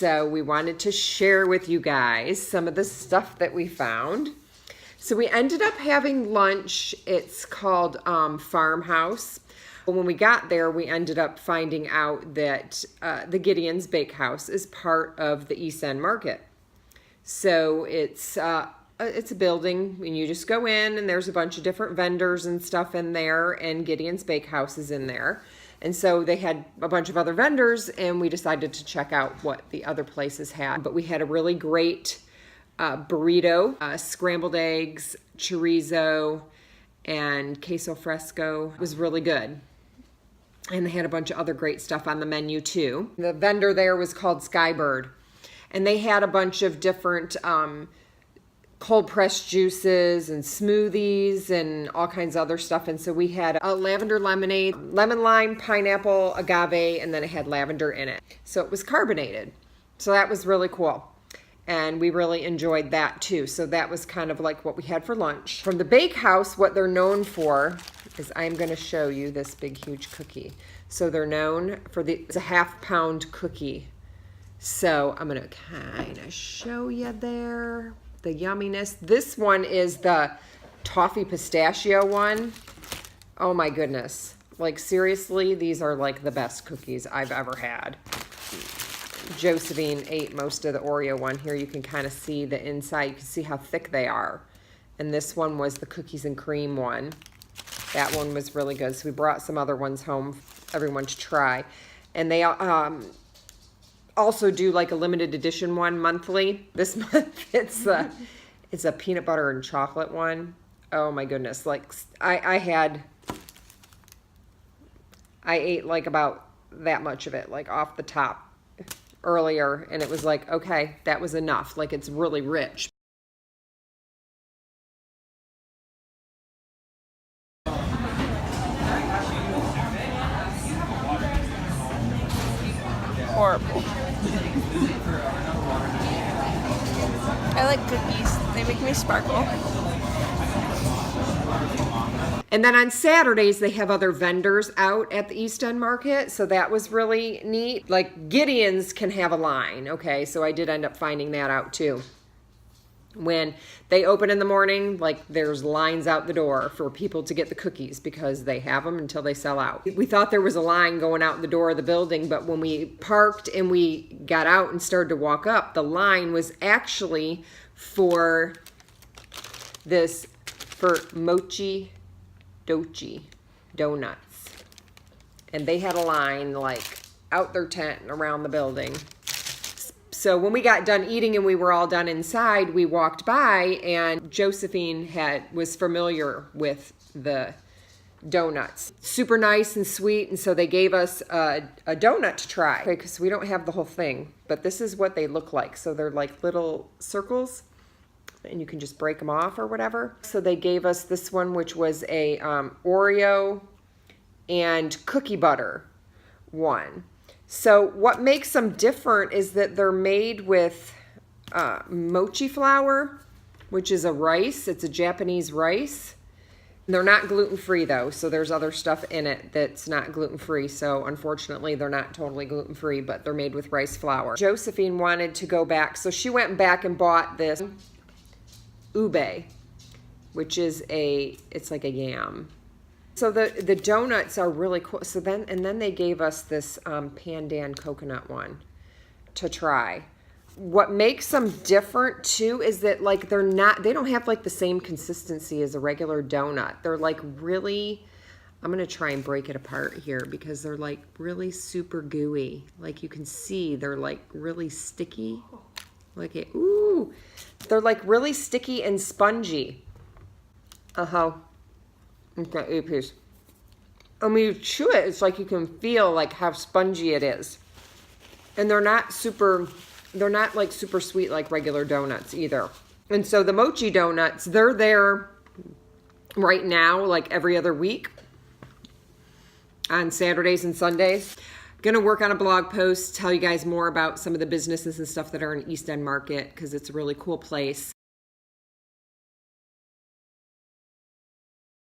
So we wanted to share with you guys some of the stuff that we found. So we ended up having lunch. It's called Farmhouse. When we got there, we ended up finding out that the Gideon's Bakehouse is part of the East End Market. So it's a building, and you just go in, and there's a bunch of different vendors and stuff in there, and Gideon's Bakehouse is in there. And so they had a bunch of other vendors, and we decided to check out what the other places had. But we had a really great burrito, scrambled eggs, chorizo, and queso fresco. It was really good. And they had a bunch of other great stuff on the menu too. The vendor there was called Skybird. And they had a bunch of different cold pressed juices and smoothies and all kinds of other stuff. And so we had a lavender lemonade, lemon lime, pineapple, agave, and then it had lavender in it. So it was carbonated. So that was really cool. And we really enjoyed that too. So that was kind of like what we had for lunch. From the bakehouse, what they're known for is, I'm going to show you this big, huge cookie. So they're known for it's a half-pound cookie. So I'm going to kind of show you there the yumminess. This one is the toffee pistachio one. Oh my goodness. Like seriously, these are like the best cookies I've ever had. Josephine ate most of the Oreo one. Here you can kind of see the inside. You can see how thick they are. And this one was the cookies and cream one. That one was really good. So we brought some other ones home for everyone to try. And they also do like a limited edition one monthly. This month it's a peanut butter and chocolate one. Oh my goodness. Like I ate like about that much of it, like off the top earlier, and it was like, okay, that was enough. Like it's really rich. Horrible. I like cookies. They make me sparkle. And then on Saturdays, they have other vendors out at the East End Market. So that was really neat. Like Gideon's can have a line. Okay, so I did end up finding that out too. When they open in the morning, like there's lines out the door for people to get the cookies because they have them until they sell out. We thought there was a line going out the door of the building, but when we parked and we got out and started to walk up, the line was actually for Mochi Dochi donuts. And they had a line like out their tent and around the building. So when we got done eating and we were all done inside, we walked by and Josephine was familiar with the donuts. Super nice and sweet, and so they gave us a donut to try. Okay, because we don't have the whole thing, but this is what they look like. So they're like little circles, and you can just break them off or whatever. So they gave us this one, which was a Oreo and cookie butter one. So what makes them different is that they're made with mochi flour, which is a rice. It's a Japanese rice. They're not gluten-free though, so there's other stuff in it that's not gluten-free. So unfortunately, they're not totally gluten-free, but they're made with rice flour. Josephine wanted to go back, so she went back and bought this ube, which is it's like a yam. So the donuts are really cool. So then they gave us this pandan coconut one to try. What makes them different too is that like they don't have like the same consistency as a regular donut. They're like really, I'm gonna try and break it apart here because they're like really super gooey. Like you can see they're like really sticky. Like they're like really sticky and spongy. Okay, a piece. And when you chew it, it's like you can feel like how spongy it is. And they're not like super sweet like regular donuts either. And so the mochi donuts, they're there right now like every other week on Saturdays and Sundays. Gonna work on a blog post, tell you guys more about some of the businesses and stuff that are in East End Market because it's a really cool place.